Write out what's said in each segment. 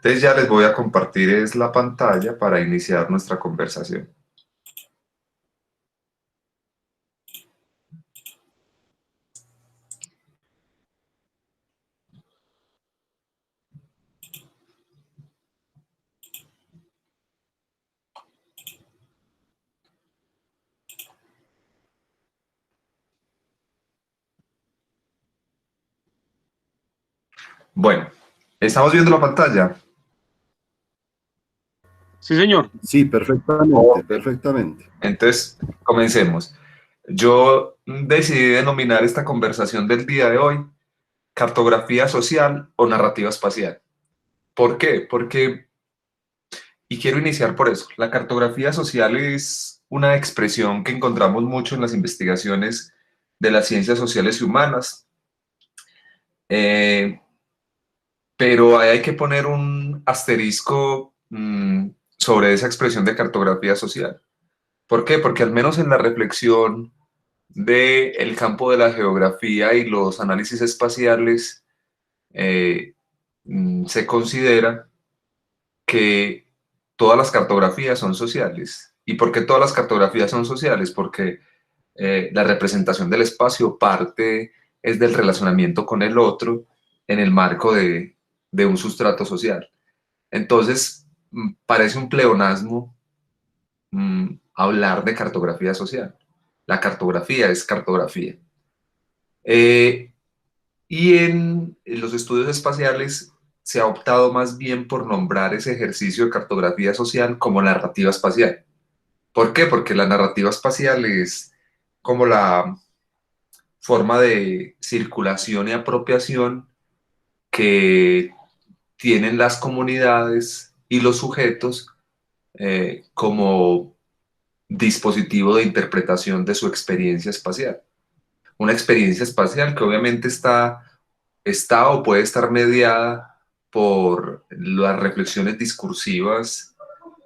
Entonces ya les voy a compartir la pantalla para iniciar nuestra conversación. Bueno, ¿estamos viendo la pantalla? Sí, señor. Sí, perfectamente, perfectamente. Entonces, comencemos. Yo decidí denominar esta conversación del día de hoy cartografía social o narrativa espacial. ¿Por qué? Y quiero iniciar por eso, la cartografía social es una expresión que encontramos mucho en las investigaciones de las ciencias sociales y humanas, eh, pero ahí hay que poner un asterisco sobre esa expresión de cartografía social. ¿Por qué? Porque al menos en la reflexión del campo de la geografía y los análisis espaciales, se considera que todas las cartografías son sociales. ¿Y por qué todas las cartografías son sociales? Porque la representación del espacio parte es del relacionamiento con el otro en el marco de un sustrato social. Entonces, parece un pleonasmo hablar de cartografía social. La cartografía es cartografía. Eh, y en los estudios espaciales se ha optado más bien por nombrar ese ejercicio de cartografía social como narrativa espacial. ¿Por qué? Porque la narrativa espacial es como la forma de circulación y apropiación que tienen las comunidades y los sujetos como dispositivo de interpretación de su experiencia espacial. Una experiencia espacial que obviamente está o puede estar mediada por las reflexiones discursivas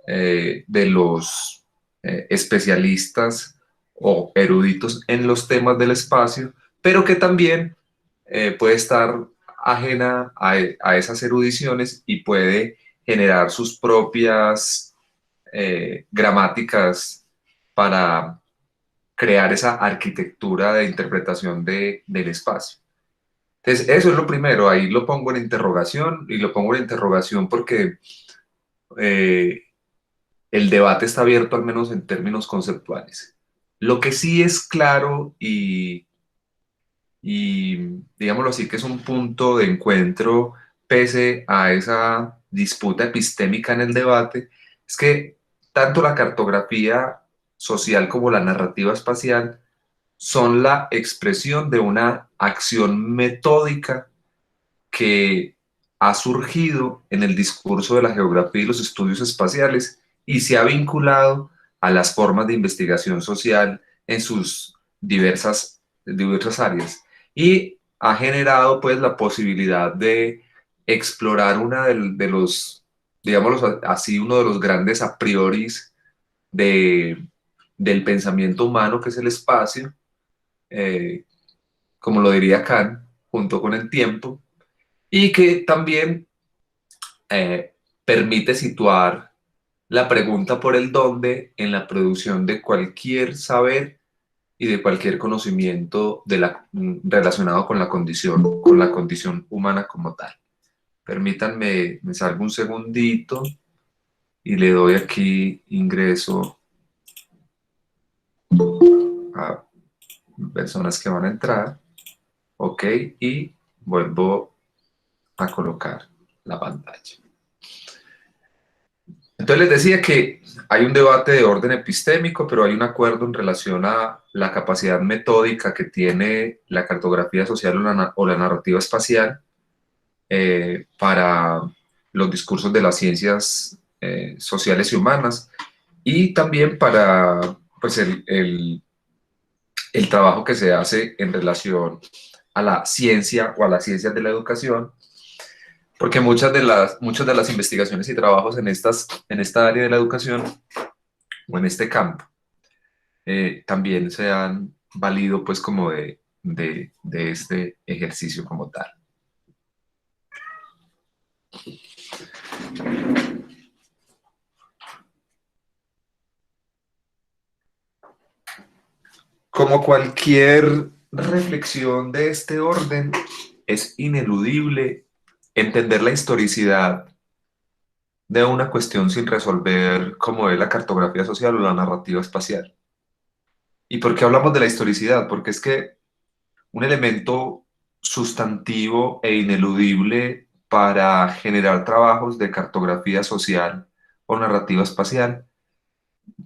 de los especialistas o eruditos en los temas del espacio, pero que también puede estar ajena a esas erudiciones y puede generar sus propias gramáticas para crear esa arquitectura de interpretación del espacio. Entonces, eso es lo primero, ahí lo pongo en interrogación y lo pongo en interrogación porque eh, el debate está abierto al menos en términos conceptuales. Lo que sí es claro y digámoslo así, que es un punto de encuentro pese a esa disputa epistémica en el debate, es que tanto la cartografía social como la narrativa espacial son la expresión de una acción metódica que ha surgido en el discurso de la geografía y los estudios espaciales y se ha vinculado a las formas de investigación social en sus diversas áreas. Y ha generado pues la posibilidad de explorar una de los, digámoslo así, uno de los grandes a prioris de, del pensamiento humano, que es el espacio, eh, como lo diría Kant, junto con el tiempo, y que también eh, permite situar la pregunta por el dónde en la producción de cualquier saber y de cualquier conocimiento relacionado con la condición humana como tal. Permítanme, me salgo un segundito y le doy aquí ingreso a personas que van a entrar, ok, y vuelvo a colocar la pantalla. Entonces les decía que hay un debate de orden epistémico, pero hay un acuerdo en relación a la capacidad metódica que tiene la cartografía social o la narrativa espacial para los discursos de las ciencias sociales y humanas y también para pues, el trabajo que se hace en relación a la ciencia o a las ciencias de la educación, porque muchas de las investigaciones y trabajos en esta área de la educación o en este campo también se han valido pues como de este ejercicio como tal. como cualquier reflexión de este orden, es ineludible entender la historicidad de una cuestión sin resolver como es la cartografía social o la narrativa espacial. ¿Y por qué hablamos de la historicidad? Porque es que un elemento sustantivo e ineludible para generar trabajos de cartografía social o narrativa espacial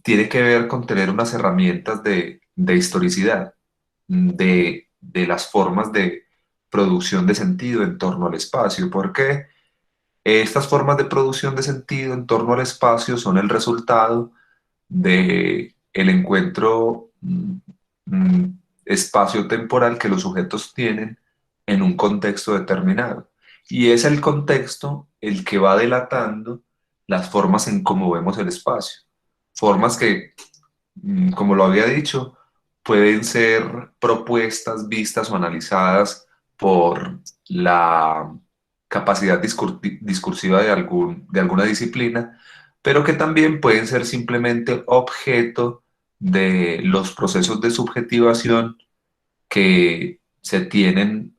tiene que ver con tener unas herramientas de historicidad, de las formas de producción de sentido en torno al espacio. ¿Por qué? Estas formas de producción de sentido en torno al espacio son el resultado de el encuentro espacio-temporal que los sujetos tienen en un contexto determinado. Y es el contexto el que va delatando las formas en cómo vemos el espacio. Formas que, como lo había dicho, pueden ser propuestas, vistas o analizadas por la capacidad discursiva de alguna disciplina, pero que también pueden ser simplemente objeto de los procesos de subjetivación que se tienen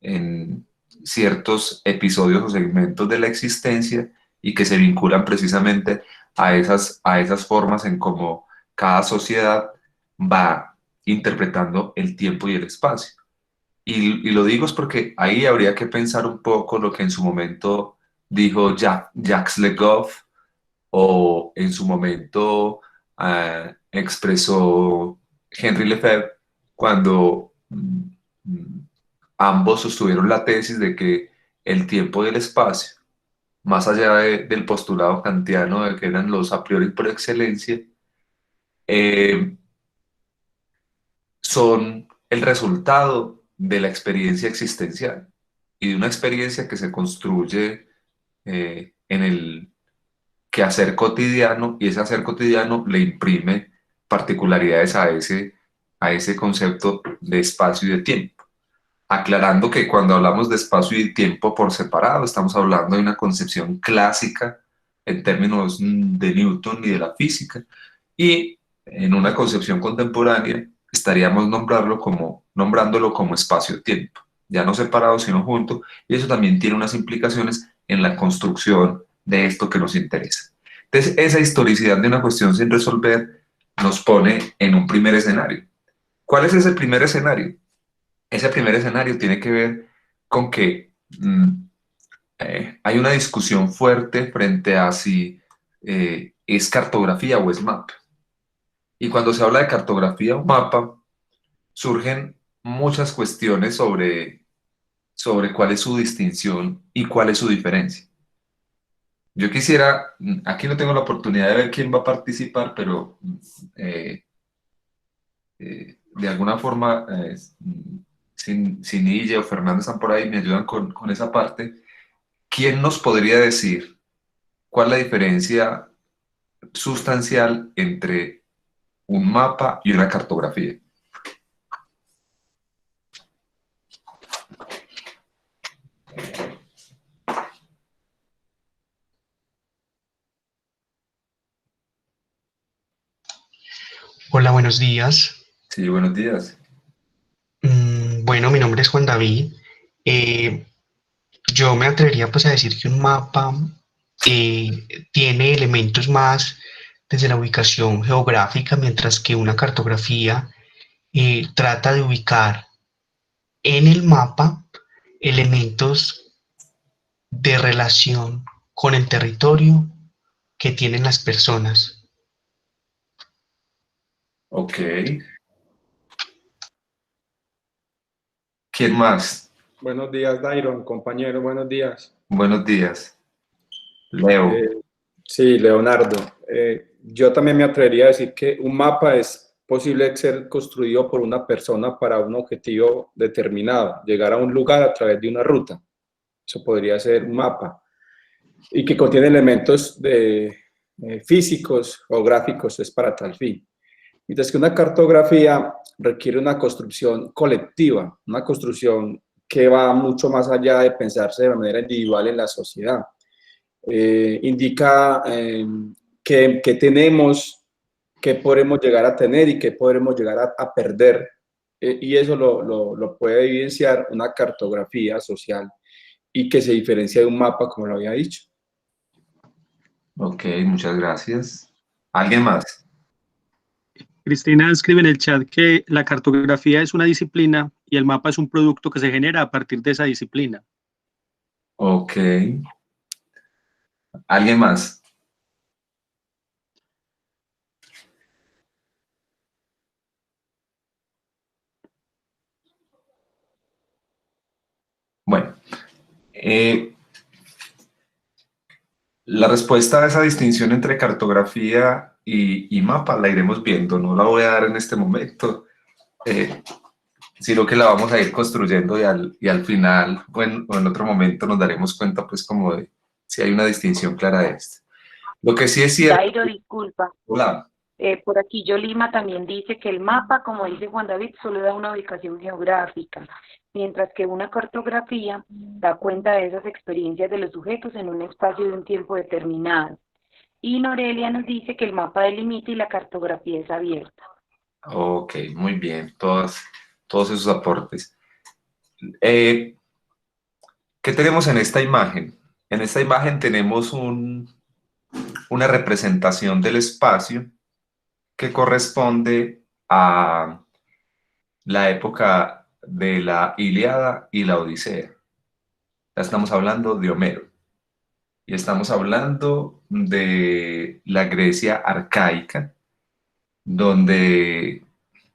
en ciertos episodios o segmentos de la existencia y que se vinculan precisamente a esas formas en cómo cada sociedad va interpretando el tiempo y el espacio. Y lo digo es porque ahí habría que pensar un poco lo que en su momento dijo Jacques Le Goff o en su momento expresó Henri Lefebvre cuando ambos sostuvieron la tesis de que el tiempo y el espacio, más allá del postulado kantiano de que eran los a priori por excelencia, eh, son el resultado de la experiencia existencial y de una experiencia que se construye en el quehacer cotidiano, y ese hacer cotidiano le imprime particularidades a ese concepto de espacio y de tiempo. Aclarando que cuando hablamos de espacio y tiempo por separado, estamos hablando de una concepción clásica en términos de Newton y de la física, y en una concepción contemporánea estaríamos nombrándolo como espacio-tiempo, ya no separado sino junto, y eso también tiene unas implicaciones en la construcción de esto que nos interesa. Entonces, esa historicidad de una cuestión sin resolver nos pone en un primer escenario. ¿Cuál es ese primer escenario? Ese primer escenario tiene que ver con que hay una discusión fuerte frente a si es cartografía o es mapa. Y cuando se habla de cartografía o mapa, surgen muchas cuestiones sobre cuál es su distinción y cuál es su diferencia. Yo quisiera, aquí no tengo la oportunidad de ver quién va a participar, pero de alguna forma, si Nille o Fernando están por ahí, me ayudan con esa parte. ¿Quién nos podría decir cuál es la diferencia sustancial entre un mapa y una cartografía? Hola, buenos días. Sí, buenos días. Bueno, mi nombre es Juan David. Eh, yo me atrevería pues a decir que un mapa tiene elementos más desde la ubicación geográfica, mientras que una cartografía trata de ubicar en el mapa elementos de relación con el territorio que tienen las personas. Ok. ¿Quién más? Buenos días, Dairon, compañero, buenos días. Buenos días. Leo. Sí, Leonardo. Yo también me atrevería a decir que un mapa es posible ser construido por una persona para un objetivo determinado, llegar a un lugar a través de una ruta. Eso podría ser un mapa. Y que contiene elementos físicos o gráficos, es para tal fin. Mientras que una cartografía requiere una construcción colectiva, una construcción que va mucho más allá de pensarse de manera individual en la sociedad. Indica que tenemos qué podremos llegar a tener y qué podremos llegar a perder. Y eso lo puede evidenciar una cartografía social y que se diferencia de un mapa, como lo había dicho. Ok, muchas gracias. ¿Alguien más? Cristina escribe en el chat que la cartografía es una disciplina y el mapa es un producto que se genera a partir de esa disciplina. Ok. ¿Alguien más? Bueno, eh, la respuesta a esa distinción entre cartografía y mapa la iremos viendo, no la voy a dar en este momento, sino que la vamos a ir construyendo y al final o en otro momento nos daremos cuenta pues como de si hay una distinción clara de esto. Lo que sí es cierto... Dairo, disculpa. Hola. Por aquí Yolima también dice que el mapa, como dice Juan David, solo da una ubicación geográfica, mientras que una cartografía da cuenta de esas experiencias de los sujetos en un espacio de un tiempo determinado. Y Norelia nos dice que el mapa delimita y la cartografía es abierta. Ok, muy bien, todos esos aportes. ¿Qué tenemos en esta imagen? En esta imagen tenemos una representación del espacio que corresponde a la época de la Ilíada y la Odisea. Ya estamos hablando de Homero y estamos hablando de la Grecia arcaica, donde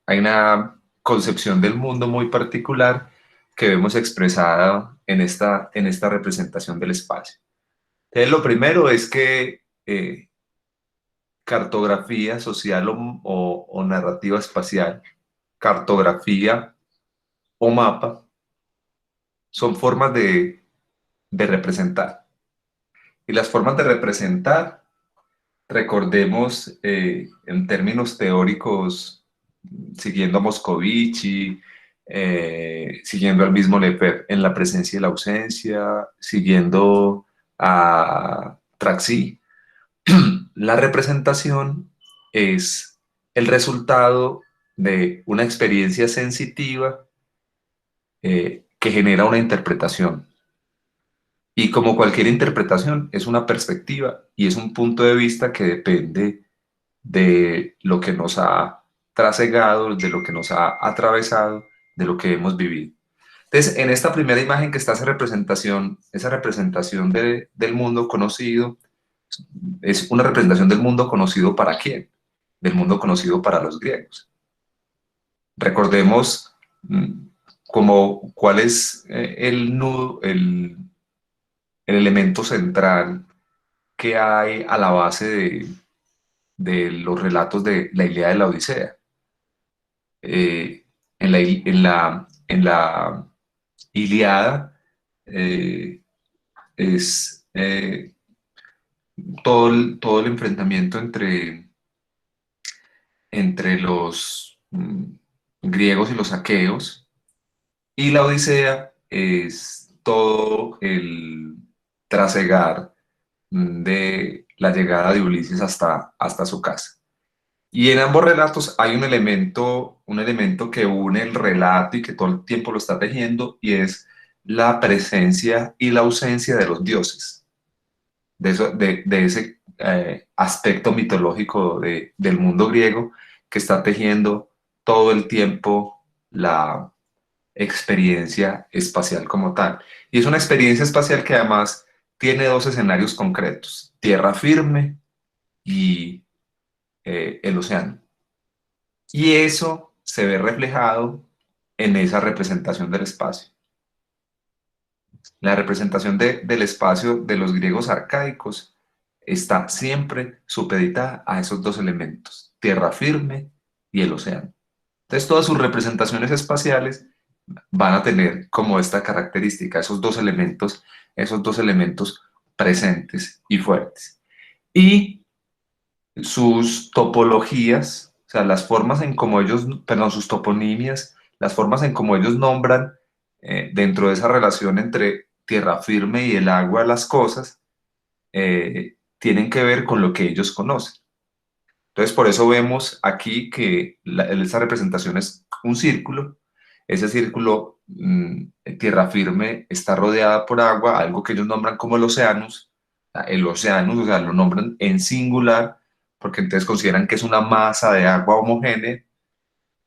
hay una concepción del mundo muy particular que vemos expresada en esta representación del espacio. Entonces, lo primero es que cartografía social o narrativa espacial, cartografía o mapa, son formas de representar. Y las formas de representar, recordemos en términos teóricos, siguiendo a Moscovici, siguiendo al mismo Lefebvre en la presencia y la ausencia, siguiendo a Traxi, la representación es el resultado de una experiencia sensitiva que genera una interpretación. Y como cualquier interpretación, es una perspectiva y es un punto de vista que depende de lo que nos ha trasegado, de lo que nos ha atravesado, de lo que hemos vivido. Entonces, en esta primera imagen que está esa representación del mundo conocido, es una representación del mundo conocido para quién, del mundo conocido para los griegos. Recordemos como cuál es el nudo, el elemento central que hay a la base de los relatos de la Ilíada y la Odisea. En la Ilíada es todo el enfrentamiento entre los griegos y los aqueos, y la Odisea es todo el trasegar de la llegada de Ulises hasta su casa. Y en ambos relatos hay un elemento que une el relato y que todo el tiempo lo está tejiendo, y es la presencia y la ausencia de los dioses, de ese aspecto mitológico del mundo griego que está tejiendo todo el tiempo la experiencia espacial como tal. Y es una experiencia espacial que además tiene dos escenarios concretos: tierra firme y el océano. Y eso se ve reflejado en esa representación del espacio. La representación del espacio de los griegos arcaicos está siempre supeditada a esos dos elementos: tierra firme y el océano. Entonces, todas sus representaciones espaciales van a tener como esta característica, esos dos elementos presentes y fuertes. Y sus topologías, o sea, las formas en como ellos, perdón, sus toponimias, las formas en como ellos nombran dentro de esa relación entre tierra firme y el agua las cosas, tienen que ver con lo que ellos conocen. Entonces, por eso vemos aquí que esta representación es un círculo. Ese círculo, tierra firme, está rodeada por agua, algo que ellos nombran como el océanus. El océanus, o sea, lo nombran en singular, porque entonces consideran que es una masa de agua homogénea,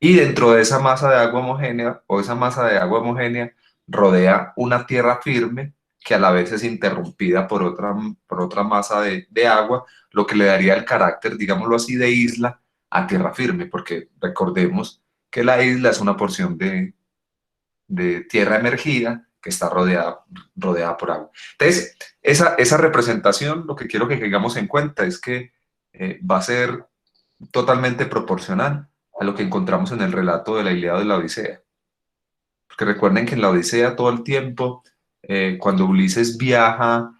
y dentro de esa masa de agua homogénea, o esa masa de agua homogénea, rodea una tierra firme que a la vez es interrumpida por otra masa de agua, lo que le daría el carácter, digámoslo así, de isla a tierra firme, porque recordemos que la isla es una porción de tierra emergida que está rodeada por agua. Entonces, esa representación, lo que quiero que tengamos en cuenta es que va a ser totalmente proporcional a lo que encontramos en el relato de la Ilíada y la Odisea. Porque recuerden que en la Odisea todo el tiempo, cuando Ulises viaja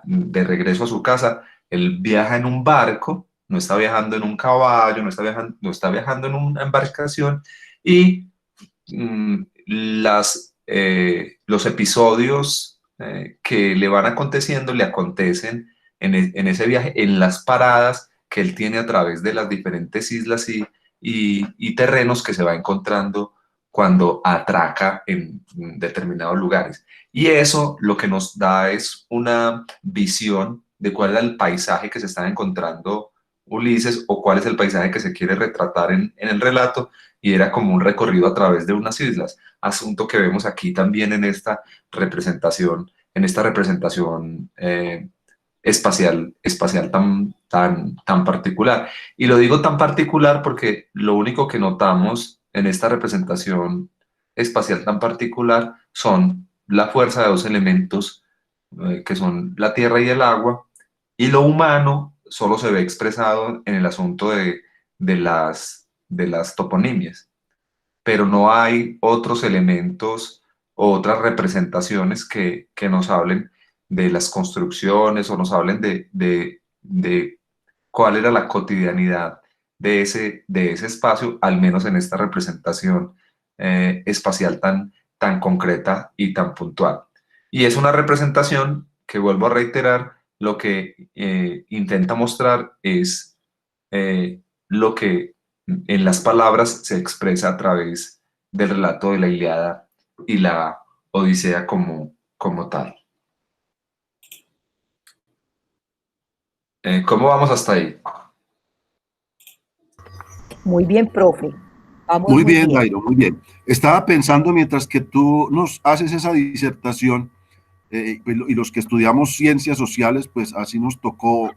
de regreso a su casa, él viaja en un barco, no está viajando en un caballo, no está viajando en una embarcación, y los episodios que le van aconteciendo, le acontecen en ese viaje, en las paradas que él tiene a través de las diferentes islas y terrenos que se va encontrando cuando atraca en determinados lugares. Y eso lo que nos da es una visión de cuál es el paisaje que se está encontrando Ulises, o cuál es el paisaje que se quiere retratar en el relato, y era como un recorrido a través de unas islas, asunto que vemos aquí también en esta representación, espacial tan particular. Y lo digo tan particular porque lo único que notamos en esta representación espacial tan particular son la fuerza de dos elementos, que son la tierra y el agua, y lo humano solo se ve expresado en el asunto de las toponimias, pero no hay otros elementos o otras representaciones que nos hablen de las construcciones o nos hablen de cuál era la cotidianidad de ese espacio, al menos en esta representación espacial tan concreta y tan puntual. Y es una representación que, vuelvo a reiterar, lo que intenta mostrar es lo que en las palabras se expresa a través del relato de la Ilíada y la Odisea como tal. ¿Cómo vamos hasta ahí? Muy bien, profe. Vamos Muy bien, Dairo, muy bien. Estaba pensando mientras que tú nos haces esa disertación, y los que estudiamos ciencias sociales, pues así nos tocó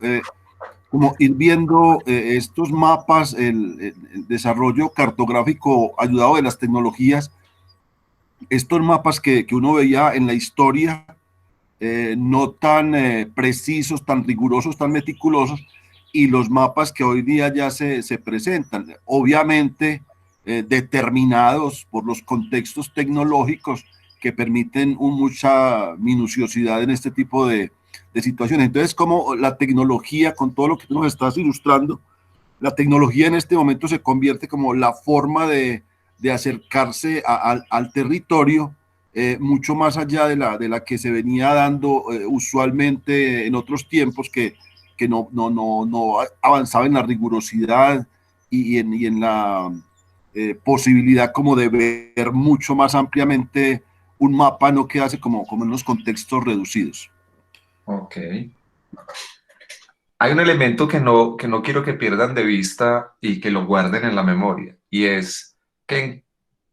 como ir viendo estos mapas, el desarrollo cartográfico ayudado de las tecnologías, estos mapas que uno veía en la historia, no tan precisos, tan rigurosos, tan meticulosos, y los mapas que hoy día ya se presentan, obviamente determinados por los contextos tecnológicos que permiten mucha minuciosidad en este tipo de situaciones. Entonces, como la tecnología, con todo lo que tú nos estás ilustrando, la tecnología en este momento se convierte como la forma de acercarse al territorio, mucho más allá de la que se venía dando usualmente en otros tiempos, que no avanzaba en la rigurosidad y en la posibilidad como de ver mucho más ampliamente un mapa, no quedase como en unos contextos reducidos. Ok. Hay un elemento que no quiero que pierdan de vista y que lo guarden en la memoria, y es que en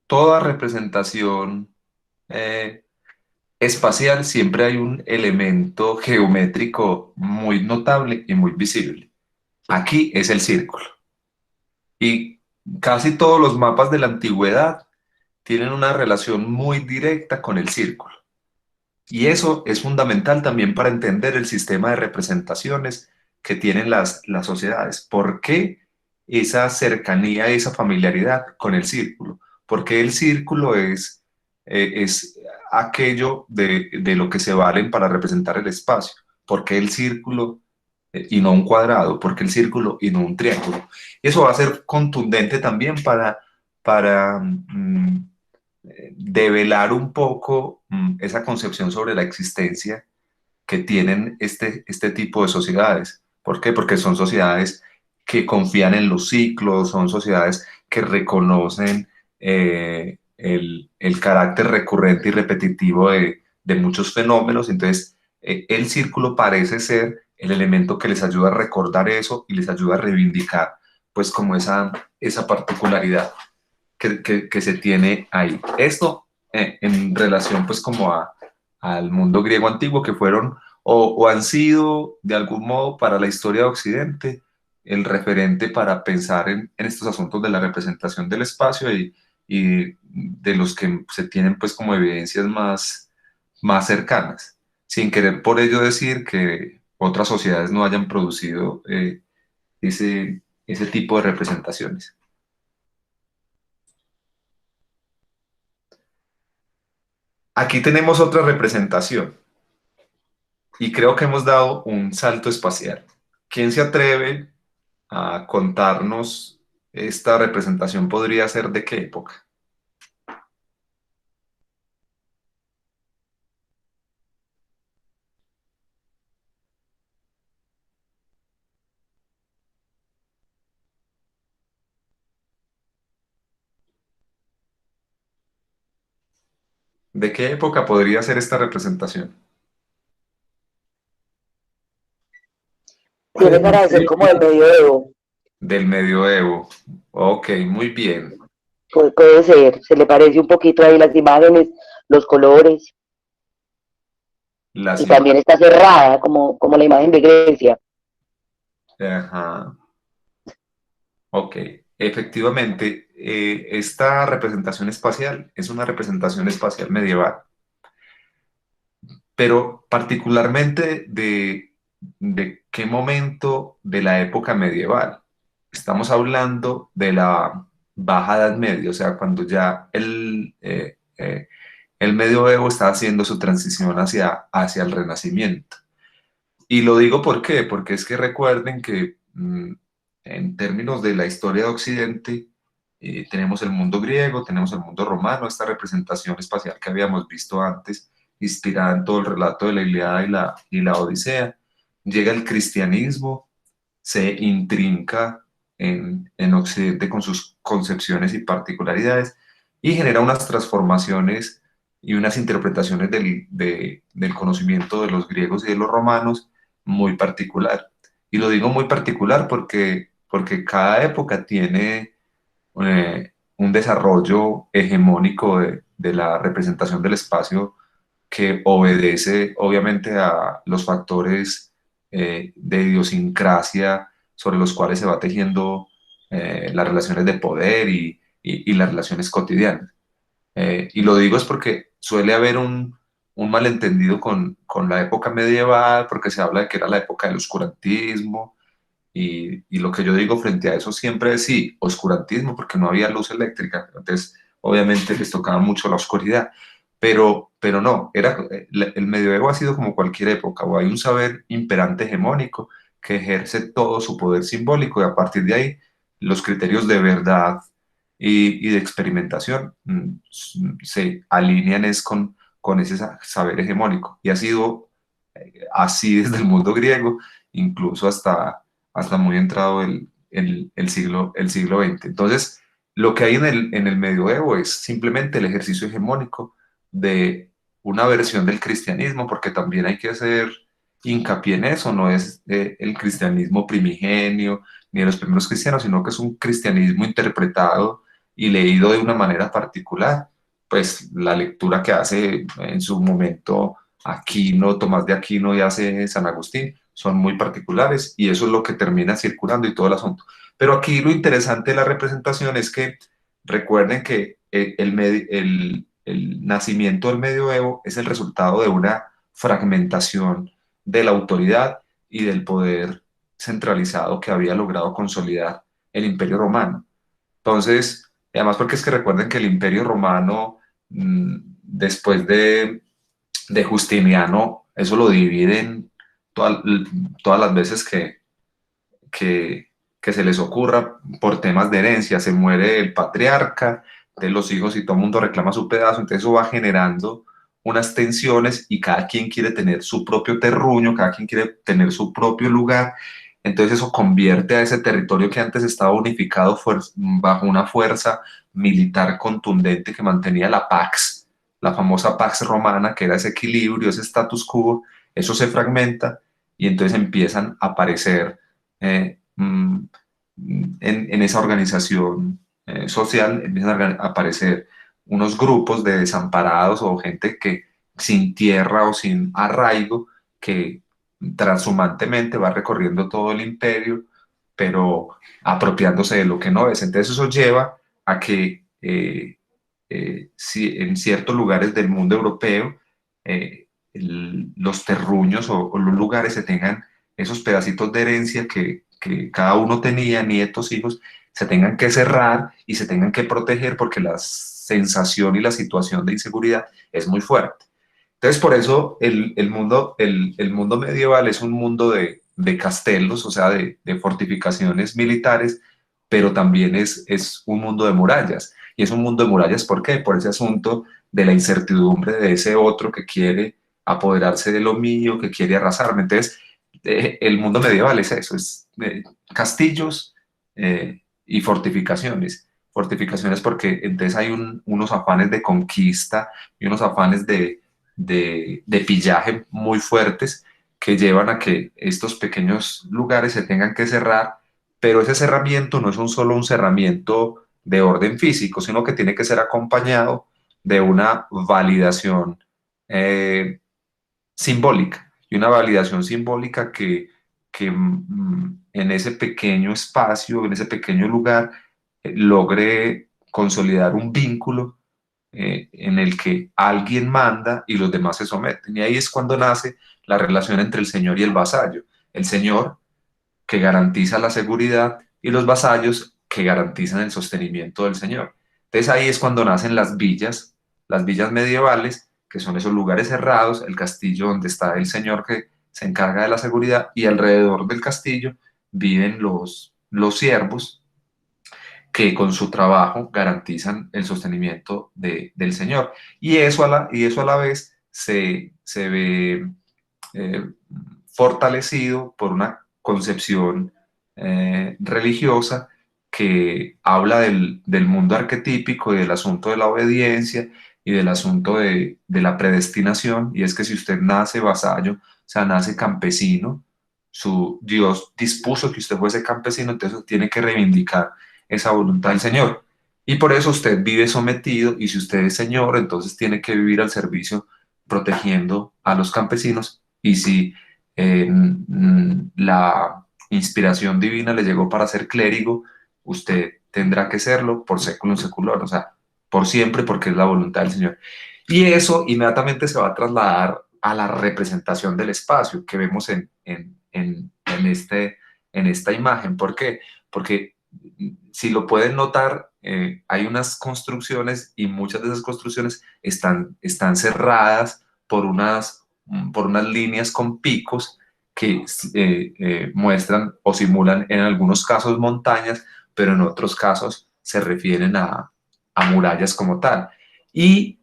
toda representación espacial siempre hay un elemento geométrico muy notable y muy visible. Aquí es el círculo. Y casi todos los mapas de la antigüedad tienen una relación muy directa con el círculo. Y eso es fundamental también para entender el sistema de representaciones que tienen las sociedades. ¿Por qué esa cercanía, esa familiaridad con el círculo? Porque el círculo es aquello de lo que se valen para representar el espacio. ¿Por qué el círculo y no un cuadrado? ¿Por qué el círculo y no un triángulo? Y eso va a ser contundente también para develar un poco esa concepción sobre la existencia que tienen este tipo de sociedades. ¿Por qué? Porque son sociedades que confían en los ciclos, son sociedades que reconocen el carácter recurrente y repetitivo de muchos fenómenos. Entonces, el círculo parece ser el elemento que les ayuda a recordar eso y les ayuda a reivindicar, pues, como esa particularidad que se tiene ahí. Esto en relación, pues, como al mundo griego antiguo, que fueron o han sido, de algún modo, para la historia de Occidente, el referente para pensar en estos asuntos de la representación del espacio y de los que se tienen, pues, como evidencias más cercanas, sin querer por ello decir que otras sociedades no hayan producido ese tipo de representaciones. Aquí tenemos otra representación y creo que hemos dado un salto espacial. ¿Quién se atreve a contarnos esta representación podría ser de qué época? ¿De qué época podría ser esta representación? Tiene para ser como el medioevo. Del medioevo. Ok, muy bien. Puede ser, se le parece un poquito ahí las imágenes, los colores, Las y también está cerrada, como la imagen de Grecia. Ajá. Ok, efectivamente, esta representación espacial es una representación espacial medieval, pero particularmente de qué momento de la época medieval. Estamos hablando de la Baja Edad Media, o sea, cuando ya el medioevo está haciendo su transición hacia el Renacimiento. Y lo digo ¿por qué? Porque es que recuerden que en términos de la historia de Occidente, tenemos el mundo griego, tenemos el mundo romano, esta representación espacial que habíamos visto antes, inspirada en todo el relato de la Ilíada y la Odisea. Llega el cristianismo, se intrinca en Occidente con sus concepciones y particularidades y genera unas transformaciones y unas interpretaciones del conocimiento de los griegos y de los romanos muy particular. Y lo digo muy particular porque cada época tiene un desarrollo hegemónico de la representación del espacio que obedece obviamente a los factores de idiosincrasia sobre los cuales se va tejiendo las relaciones de poder y las relaciones cotidianas. Y lo digo es porque suele haber un malentendido con la época medieval, porque se habla de que era la época del oscurantismo, y lo que yo digo frente a eso siempre es sí, oscurantismo, porque no había luz eléctrica, entonces obviamente les tocaba mucho la oscuridad, pero no, el medioevo ha sido como cualquier época, o hay un saber imperante hegemónico que ejerce todo su poder simbólico y a partir de ahí los criterios de verdad y de experimentación se alinean es con ese saber hegemónico. Y ha sido así desde el mundo griego, incluso hasta muy entrado el siglo XX. Entonces, lo que hay en el medioevo es simplemente el ejercicio hegemónico de una versión del cristianismo, porque también hay que hacer hincapié en eso, no es el cristianismo primigenio ni de los primeros cristianos, sino que es un cristianismo interpretado y leído de una manera particular. Pues la lectura que hace en su momento Aquino, Tomás de Aquino y hace San Agustín son muy particulares y eso es lo que termina circulando y todo el asunto. Pero aquí lo interesante de la representación es que recuerden que el nacimiento del medioevo es el resultado de una fragmentación de la autoridad y del poder centralizado que había logrado consolidar el Imperio Romano. Entonces, además porque es que recuerden que el Imperio Romano, después de Justiniano, eso lo dividen todas las veces que se les ocurra por temas de herencia. Se muere el patriarca, de los hijos y todo el mundo reclama su pedazo, entonces eso va generando unas tensiones y cada quien quiere tener su propio terruño, cada quien quiere tener su propio lugar entonces eso convierte a ese territorio que antes estaba unificado bajo una fuerza militar contundente que mantenía la Pax, la famosa Pax Romana, que era ese equilibrio, ese status quo, eso se fragmenta y entonces empiezan a aparecer en esa organización social, empiezan a aparecer unos grupos de desamparados o gente que sin tierra o sin arraigo, que transhumantemente va recorriendo todo el imperio, pero apropiándose de lo que no es. Entonces eso lleva a que si en ciertos lugares del mundo europeo los terruños o los lugares se tengan esos pedacitos de herencia que cada uno tenía, nietos, hijos, se tengan que cerrar y se tengan que proteger porque la sensación y la situación de inseguridad es muy fuerte. Entonces, por eso el mundo medieval es un mundo de castelos, o sea, de fortificaciones militares, pero también es un mundo de murallas. Y es un mundo de murallas, ¿por qué? Por ese asunto de la incertidumbre de ese otro que quiere apoderarse de lo mío, que quiere arrasarme. Entonces, el mundo medieval es eso, es castillos y fortificaciones. Fortificaciones porque entonces hay unos afanes de conquista y unos afanes de pillaje muy fuertes que llevan a que estos pequeños lugares se tengan que cerrar, pero ese cerramiento no es solo un cerramiento de orden físico, sino que tiene que ser acompañado de una validación simbólica, y una validación simbólica que en ese pequeño espacio, en ese pequeño lugar, logre consolidar un vínculo en el que alguien manda y los demás se someten. Y ahí es cuando nace la relación entre el señor y el vasallo. El señor que garantiza la seguridad y los vasallos que garantizan el sostenimiento del señor. Entonces ahí es cuando nacen las villas medievales, que son esos lugares cerrados, el castillo donde está el señor que se encarga de la seguridad y alrededor del castillo viven los siervos que con su trabajo garantizan el sostenimiento del Señor. Y eso a la vez se ve fortalecido por una concepción religiosa que habla del mundo arquetípico y del asunto de la obediencia y del asunto de la predestinación, y es que si usted nace vasallo, o sea, nace campesino, su Dios dispuso que usted fuese campesino, entonces tiene que reivindicar esa voluntad del Señor. Y por eso usted vive sometido, y si usted es Señor, entonces tiene que vivir al servicio protegiendo a los campesinos. Y si la inspiración divina le llegó para ser clérigo, usted tendrá que serlo por século secular, o sea, por siempre, porque es la voluntad del Señor. Y eso inmediatamente se va a trasladar a la representación del espacio que vemos en esta imagen. ¿Por qué? Porque si lo pueden notar, hay unas construcciones y muchas de esas construcciones están cerradas por unas líneas con picos que muestran o simulan en algunos casos montañas, pero en otros casos se refieren a murallas como tal. Y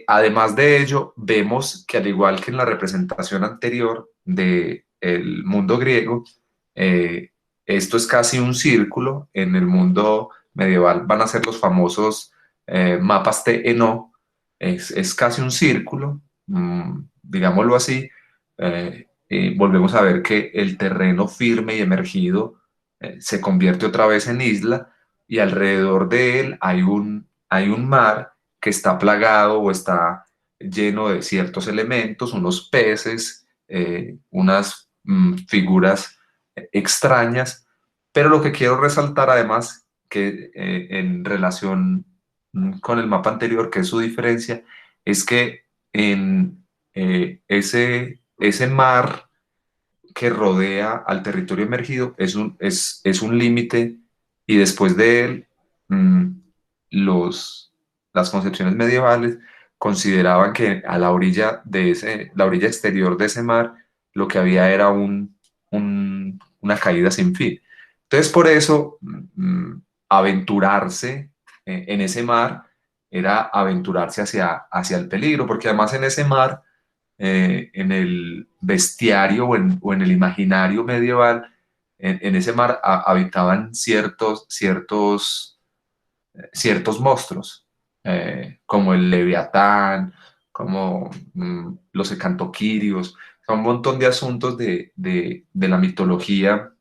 además de ello, vemos que al igual que en la representación anterior del mundo griego, esto es casi un círculo. En el mundo medieval van a ser los famosos mapas TNO, es casi un círculo, digámoslo así. Volvemos a ver que el terreno firme y emergido se convierte otra vez en isla, y alrededor de él hay un mar que está plagado o está lleno de ciertos elementos, unos peces, unas figuras extrañas, pero lo que quiero resaltar además, que en relación con el mapa anterior, que es su diferencia, es que en ese mar que rodea al territorio emergido es un límite, y después de él las concepciones medievales consideraban que a la orilla la orilla exterior de ese mar, lo que había era una caída sin fin. Entonces, por eso, aventurarse en ese mar era aventurarse hacia el peligro, porque además en ese mar, en el bestiario o en el imaginario medieval, en ese mar habitaban ciertos monstruos, como el Leviatán, como los ecantoquirios, un montón de asuntos de la mitología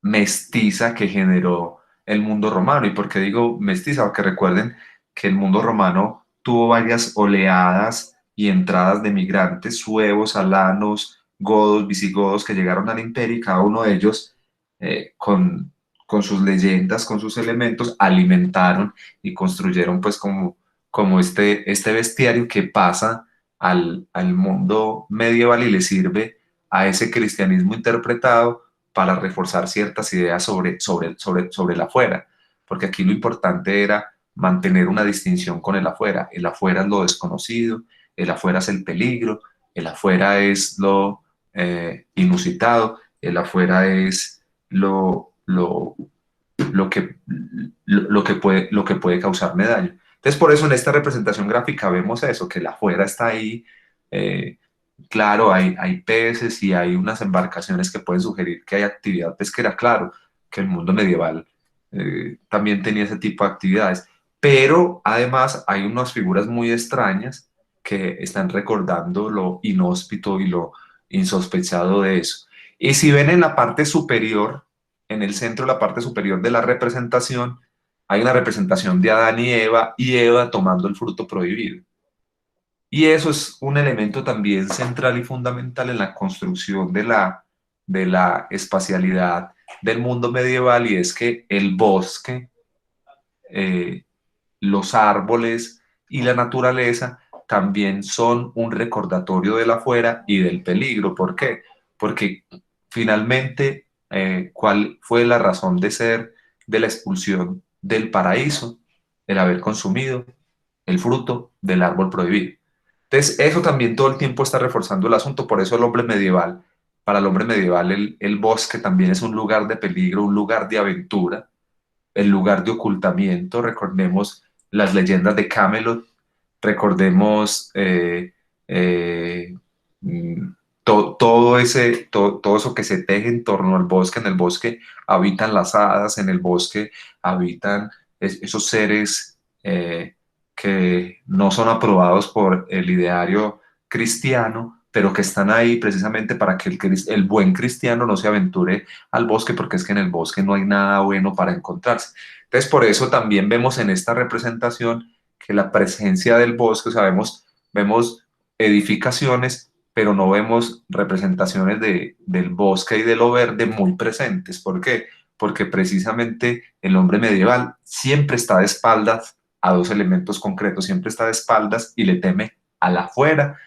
mestiza que generó el mundo romano. ¿Y por qué digo mestiza? Porque recuerden que el mundo romano tuvo varias oleadas y entradas de migrantes, suevos, alanos, godos, visigodos, que llegaron al imperio, y cada uno de ellos con sus leyendas, con sus elementos, alimentaron y construyeron pues como este bestiario que pasa al mundo medieval y le sirve a ese cristianismo interpretado para reforzar ciertas ideas sobre el afuera, porque aquí lo importante era mantener una distinción con el afuera. El afuera es lo desconocido, el afuera es el peligro, el afuera es lo inusitado, el afuera es lo que puede causarme daño. Entonces, por eso en esta representación gráfica vemos eso, que el afuera está ahí. Claro, hay peces y hay unas embarcaciones que pueden sugerir que hay actividad pesquera. Claro, que el mundo medieval también tenía ese tipo de actividades. Pero además hay unas figuras muy extrañas que están recordando lo inhóspito y lo insospechado de eso. Y si ven en la parte superior, en el centro de la parte superior de la representación, hay una representación de Adán y Eva tomando el fruto prohibido. Y eso es un elemento también central y fundamental en la construcción de la espacialidad del mundo medieval, y es que el bosque, los árboles y la naturaleza también son un recordatorio del afuera y del peligro. ¿Por qué? Porque finalmente, ¿cuál fue la razón de ser de la expulsión del paraíso? El haber consumido el fruto del árbol prohibido. Entonces, eso también todo el tiempo está reforzando el asunto. Por eso el hombre medieval, para el hombre medieval, el bosque también es un lugar de peligro, un lugar de aventura, el lugar de ocultamiento. Recordemos las leyendas de Camelot, recordemos todo eso que se teje en torno al bosque. En el bosque habitan las hadas, en el bosque habitan esos seres que no son aprobados por el ideario cristiano, pero que están ahí precisamente para que el buen cristiano no se aventure al bosque, porque es que en el bosque no hay nada bueno para encontrarse. Entonces, por eso también vemos en esta representación que la presencia del bosque, o sea, vemos edificaciones, pero no vemos representaciones del bosque y de lo verde muy presentes. ¿Por qué? Porque precisamente el hombre medieval siempre está de espaldas a dos elementos concretos, siempre está de espaldas y le teme al afuera,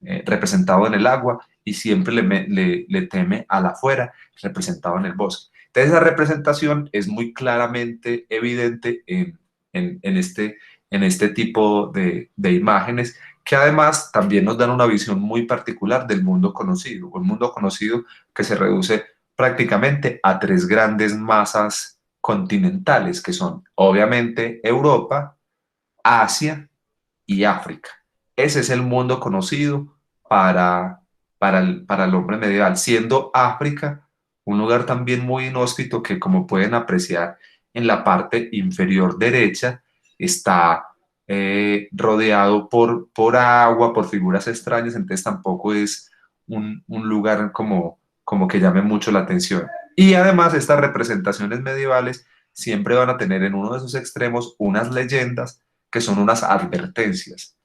representado en el agua, y siempre le teme al afuera, representado en el bosque. Entonces, esa representación es muy claramente evidente en este tipo de imágenes, que además también nos dan una visión muy particular del mundo conocido, un mundo conocido que se reduce prácticamente a tres grandes masas continentales, que son obviamente Europa, Asia y África. Ese es el mundo conocido para el hombre medieval, siendo África un lugar también muy inhóspito que, como pueden apreciar en la parte inferior derecha, está rodeado por agua, por figuras extrañas. Entonces tampoco es un lugar como que llame mucho la atención. Y además estas representaciones medievales siempre van a tener en uno de sus extremos unas leyendas que son unas advertencias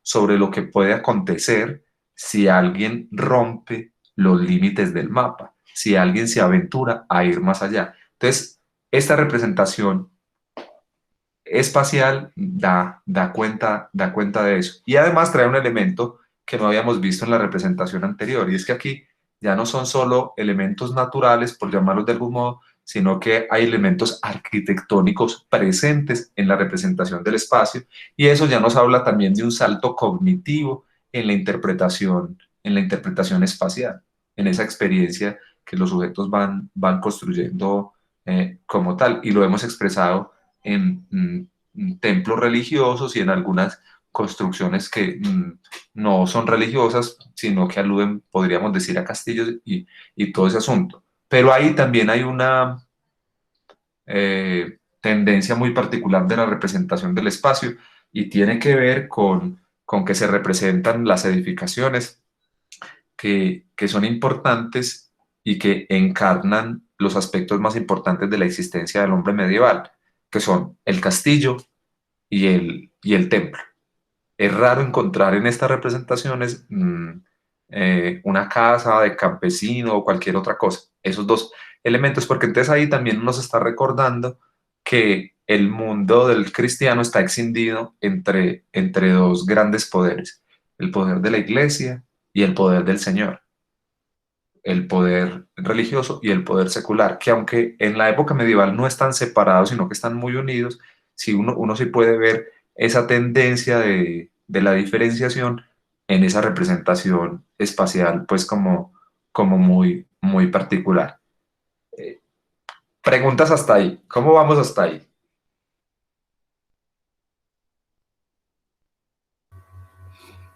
sobre lo que puede acontecer si alguien rompe los límites del mapa, si alguien se aventura a ir más allá. Entonces, esta representación espacial da cuenta de eso. Y además trae un elemento que no habíamos visto en la representación anterior, y es que aquí ya no son solo elementos naturales, por llamarlos de algún modo, sino que hay elementos arquitectónicos presentes en la representación del espacio, y eso ya nos habla también de un salto cognitivo en la interpretación espacial, en esa experiencia que los sujetos van construyendo como tal, y lo hemos expresado en templos religiosos y en algunas construcciones que no son religiosas, sino que aluden, podríamos decir, a castillos y todo ese asunto. Pero ahí también hay una tendencia muy particular de la representación del espacio y tiene que ver con que se representan las edificaciones que son importantes y que encarnan los aspectos más importantes de la existencia del hombre medieval, que son el castillo y el templo. Es raro encontrar en estas representaciones una casa de campesino o cualquier otra cosa. Esos dos elementos, porque entonces ahí también nos está recordando que el mundo del cristiano está escindido entre dos grandes poderes, el poder de la iglesia y el poder del Señor, el poder religioso y el poder secular, que aunque en la época medieval no están separados, sino que están muy unidos, sí uno sí puede ver esa tendencia de la diferenciación en esa representación espacial, pues como muy, muy particular. Preguntas hasta ahí. ¿Cómo vamos hasta ahí?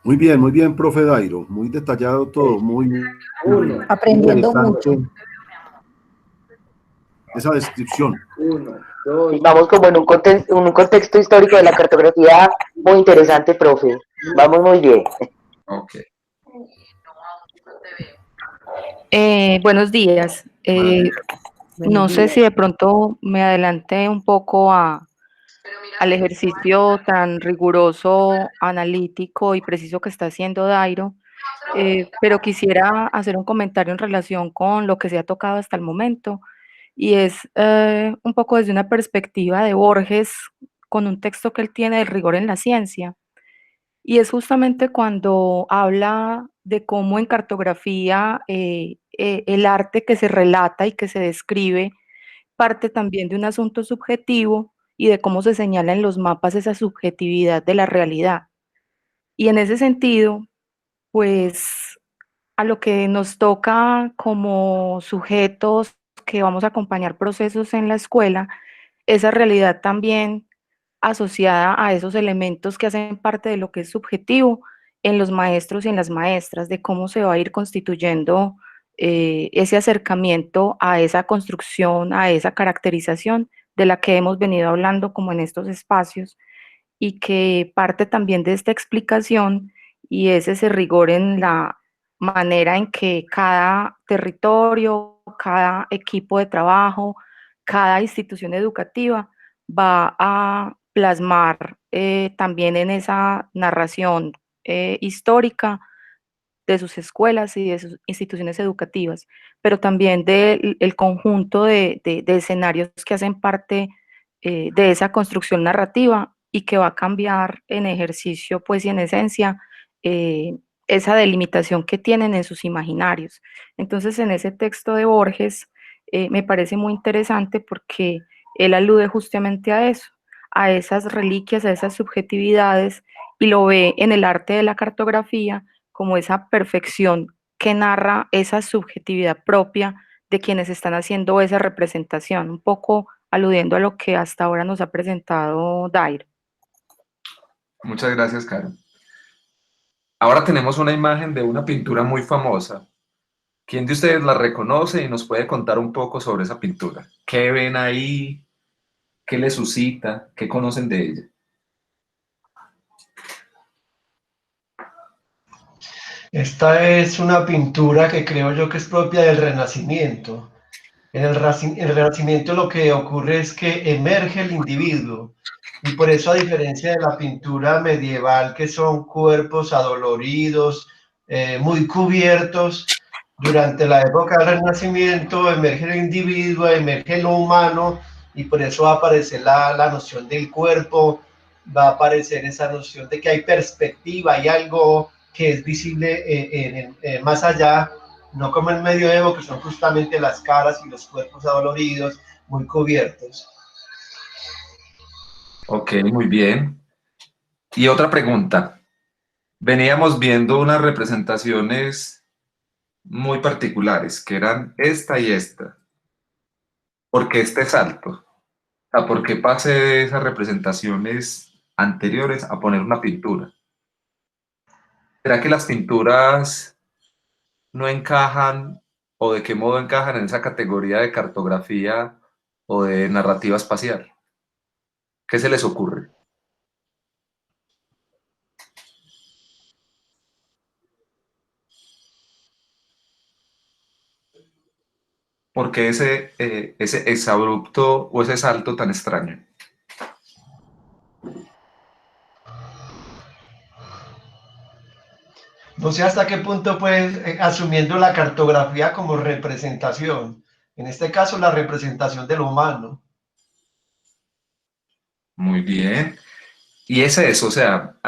muy bien, profe Dairo, muy detallado todo, muy Aprendiendo mucho. interesante esa descripción. Vamos como en un contexto histórico de la cartografía muy interesante, profe. Vamos muy bien. Ok. Buenos días. No sé si de pronto me adelanté un poco al ejercicio tan riguroso, analítico y preciso que está haciendo Dairo, pero quisiera hacer un comentario en relación con lo que se ha tocado hasta el momento, y es un poco desde una perspectiva de Borges, con un texto que él tiene del rigor en la ciencia. Y es justamente cuando habla de cómo en cartografía el arte que se relata y que se describe parte también de un asunto subjetivo y de cómo se señala en los mapas esa subjetividad de la realidad. Y en ese sentido, pues a lo que nos toca como sujetos que vamos a acompañar procesos en la escuela, esa realidad también asociada a esos elementos que hacen parte de lo que es subjetivo en los maestros y en las maestras, de cómo se va a ir constituyendo ese acercamiento a esa construcción, a esa caracterización de la que hemos venido hablando como en estos espacios, y que parte también de esta explicación y es ese rigor en la manera en que cada territorio, cada equipo de trabajo, cada institución educativa va a plasmar también en esa narración histórica de sus escuelas y de sus instituciones educativas, pero también del conjunto de escenarios que hacen parte de esa construcción narrativa y que va a cambiar en ejercicio, pues, y en esencia, esa delimitación que tienen en sus imaginarios. Entonces, en ese texto de Borges, me parece muy interesante porque él alude justamente a eso, a esas reliquias, a esas subjetividades, y lo ve en el arte de la cartografía como esa perfección que narra esa subjetividad propia de quienes están haciendo esa representación, un poco aludiendo a lo que hasta ahora nos ha presentado Dair. Muchas gracias, Caro. Ahora tenemos una imagen de una pintura muy famosa. ¿Quién de ustedes la reconoce y nos puede contar un poco sobre esa pintura? ¿Qué ven ahí? ¿Qué le suscita? ¿Qué conocen de ella? Esta es una pintura que creo yo que es propia del Renacimiento. En el Renacimiento lo que ocurre es que emerge el individuo, y por eso, a diferencia de la pintura medieval, que son cuerpos adoloridos, muy cubiertos, durante la época del Renacimiento emerge el individuo, emerge lo humano, y por eso va a aparecer la noción del cuerpo, va a aparecer esa noción de que hay perspectiva, hay algo que es visible más allá, no como en medioevo, que son justamente las caras y los cuerpos adoloridos, muy cubiertos. Ok, muy bien. Y otra pregunta. Veníamos viendo unas representaciones muy particulares, que eran esta y esta. ¿Por qué este salto? ¿Por qué pase de esas representaciones anteriores a poner una pintura. ¿Será que las pinturas no encajan o de qué modo encajan en esa categoría de cartografía o de narrativa espacial? ¿Qué se les ocurre? ¿Por qué ese exabrupto o ese salto tan extraño? No sé hasta qué punto, pues, asumiendo la cartografía como representación, en este caso la representación de lo humano. Muy bien. Y es eso, o sea,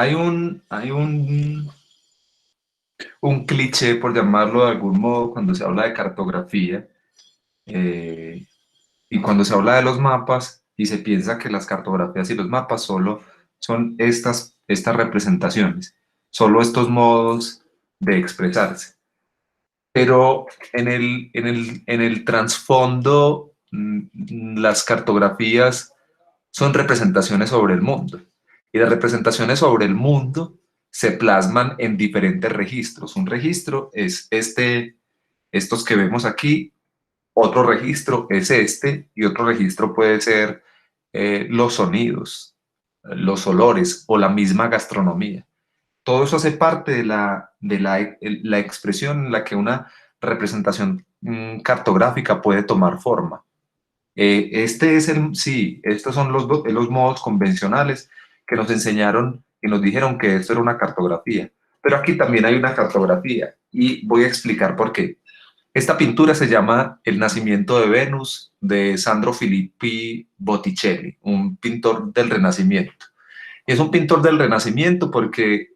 un cliché, por llamarlo de algún modo, cuando se habla de cartografía, y cuando se habla de los mapas y se piensa que las cartografías y los mapas solo son estas representaciones, solo estos modos de expresarse. Pero en el trasfondo, las cartografías son representaciones sobre el mundo. Y las representaciones sobre el mundo se plasman en diferentes registros. Un registro es estos que vemos aquí, otro registro es este, y otro registro puede ser los sonidos, los olores o la misma gastronomía. Todo eso hace parte de la expresión en la que una representación cartográfica puede tomar forma. Estos son los modos convencionales que nos enseñaron y nos dijeron que esto era una cartografía. Pero aquí también hay una cartografía y voy a explicar por qué. Esta pintura se llama El nacimiento de Venus, de Sandro Filippi Botticelli, un pintor del Renacimiento. Y es un pintor del Renacimiento porque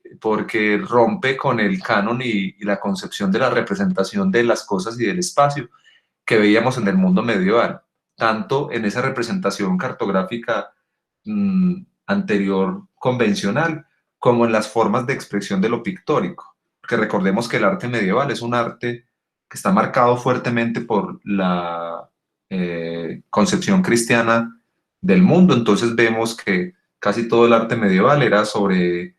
rompe con el canon y la concepción de la representación de las cosas y del espacio que veíamos en el mundo medieval, tanto en esa representación cartográfica anterior convencional, como en las formas de expresión de lo pictórico. Porque recordemos que el arte medieval es un arte que está marcado fuertemente por la concepción cristiana del mundo. Entonces vemos que casi todo el arte medieval era sobre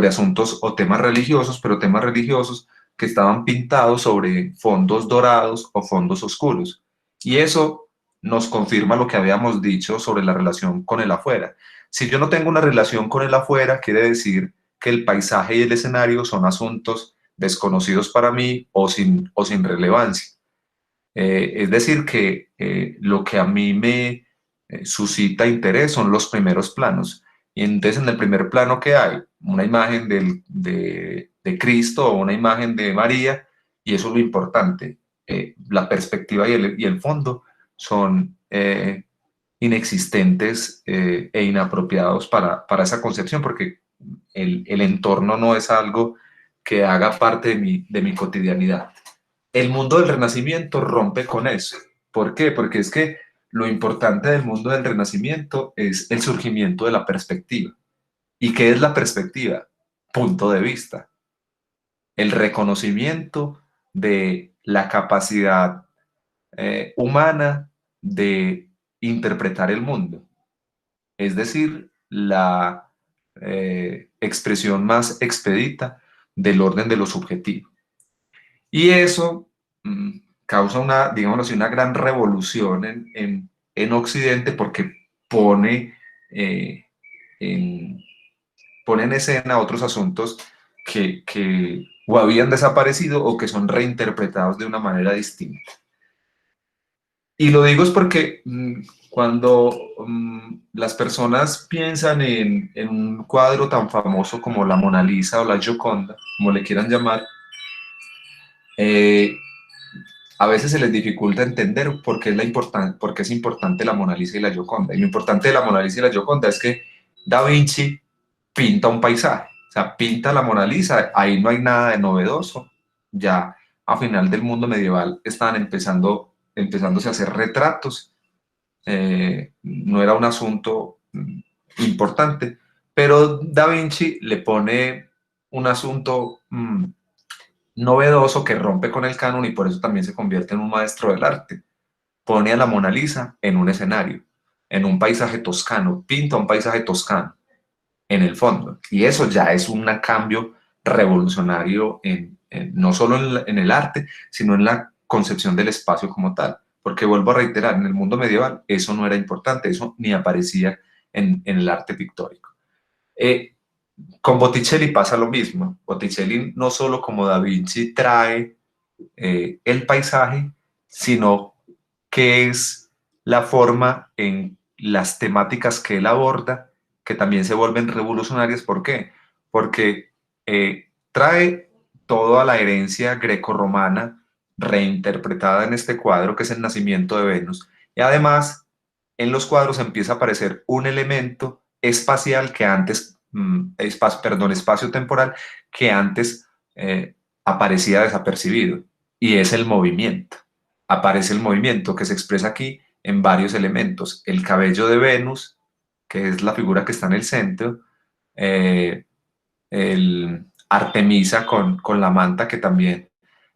asuntos o temas religiosos, pero temas religiosos que estaban pintados sobre fondos dorados o fondos oscuros. Y eso nos confirma lo que habíamos dicho sobre la relación con el afuera. Si yo no tengo una relación con el afuera, quiere decir que el paisaje y el escenario son asuntos desconocidos para mí o sin relevancia. Es decir, que lo que a mí me suscita interés son los primeros planos. Y entonces en el primer plano que hay, una imagen de Cristo o una imagen de María, y eso es lo importante. La perspectiva y el fondo son inexistentes e inapropiados para esa concepción, porque el entorno no es algo que haga parte de mi cotidianidad. El mundo del Renacimiento rompe con eso. ¿Por qué? Porque es que lo importante del mundo del Renacimiento es el surgimiento de la perspectiva. ¿Y qué es la perspectiva? Punto de vista. El reconocimiento de la capacidad humana de interpretar el mundo. Es decir, la expresión más expedita del orden de lo subjetivo. Y eso causa digámoslo así, una gran revolución en Occidente, porque pone en escena otros asuntos que o habían desaparecido o que son reinterpretados de una manera distinta. Y lo digo es porque cuando las personas piensan en un cuadro tan famoso como la Mona Lisa o la Gioconda, como le quieran llamar, a veces se les dificulta entender por qué es importante la Mona Lisa y la Gioconda. Y lo importante de la Mona Lisa y la Gioconda es que Da Vinci pinta un paisaje, o sea, pinta la Mona Lisa, ahí no hay nada de novedoso. Ya a final del mundo medieval estaban empezándose a hacer retratos, no era un asunto importante, pero Da Vinci le pone un asunto novedoso que rompe con el canon y por eso también se convierte en un maestro del arte. Pone a la Mona Lisa en un escenario, en un paisaje toscano, pinta un paisaje toscano. en el fondo. Y eso ya es un cambio revolucionario no solo en el arte, sino en la concepción del espacio como tal. Porque vuelvo a reiterar, en el mundo medieval eso no era importante, eso ni aparecía en el arte pictórico. Con Botticelli pasa lo mismo. Botticelli no solo como Da Vinci trae el paisaje, sino que es la forma en las temáticas que él aborda que también se vuelven revolucionarias. ¿Por qué? Porque trae toda la herencia grecorromana reinterpretada en este cuadro, que es el nacimiento de Venus, y además en los cuadros empieza a aparecer un elemento espacial que antes, espacio-temporal, que antes aparecía desapercibido, y es el movimiento. Aparece el movimiento que se expresa aquí en varios elementos. El cabello de Venus, que es la figura que está en el centro, el Artemisa con la manta que también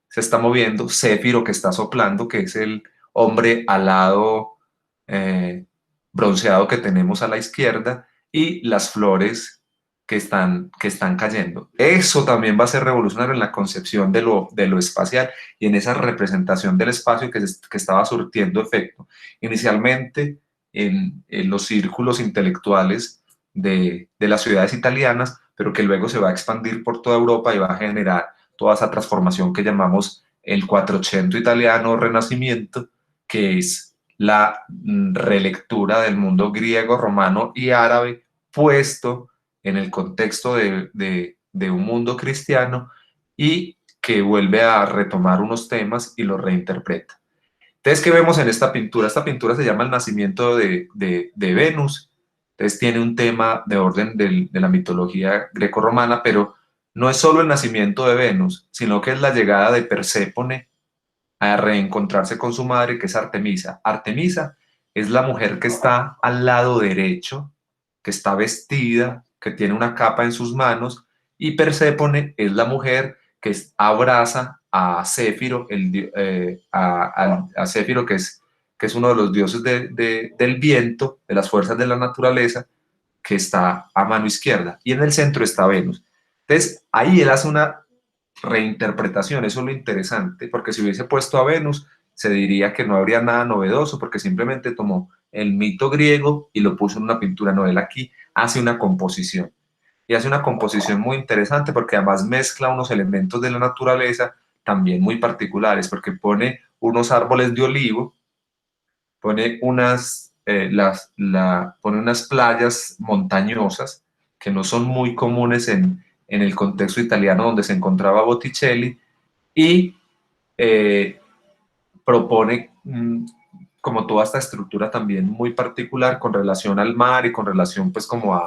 se está moviendo, Céfiro que está soplando, que es el hombre alado bronceado que tenemos a la izquierda, y las flores que están cayendo. Eso también va a ser revolucionario en la concepción de lo espacial y en esa representación del espacio que estaba surtiendo efecto. Inicialmente en los círculos intelectuales de las ciudades italianas, pero que luego se va a expandir por toda Europa y va a generar toda esa transformación que llamamos el Quattrocento italiano, Renacimiento, que es la relectura del mundo griego, romano y árabe puesto en el contexto de un mundo cristiano, y que vuelve a retomar unos temas y los reinterpreta. Entonces, ¿qué vemos en esta pintura? Esta pintura se llama El nacimiento de Venus. Entonces tiene un tema de orden de la mitología grecorromana, pero no es solo el nacimiento de Venus, sino que es la llegada de Perséfone a reencontrarse con su madre, que es Artemisa. Artemisa es la mujer que está al lado derecho, que está vestida, que tiene una capa en sus manos, y Perséfone es la mujer que abraza a Céfiro, a Céfiro, que es uno de los dioses del viento, de las fuerzas de la naturaleza, que está a mano izquierda, y en el centro está Venus. Entonces, ahí él hace una reinterpretación, eso es lo interesante, porque si hubiese puesto a Venus, se diría que no habría nada novedoso, porque simplemente tomó el mito griego y lo puso en una pintura. No, él aquí hace una composición, y hace una composición muy interesante, porque además mezcla unos elementos de la naturaleza también muy particulares, porque pone unos árboles de olivo, pone pone unas playas montañosas que no son muy comunes en el contexto italiano donde se encontraba Botticelli, y propone como toda esta estructura también muy particular con relación al mar y con relación pues como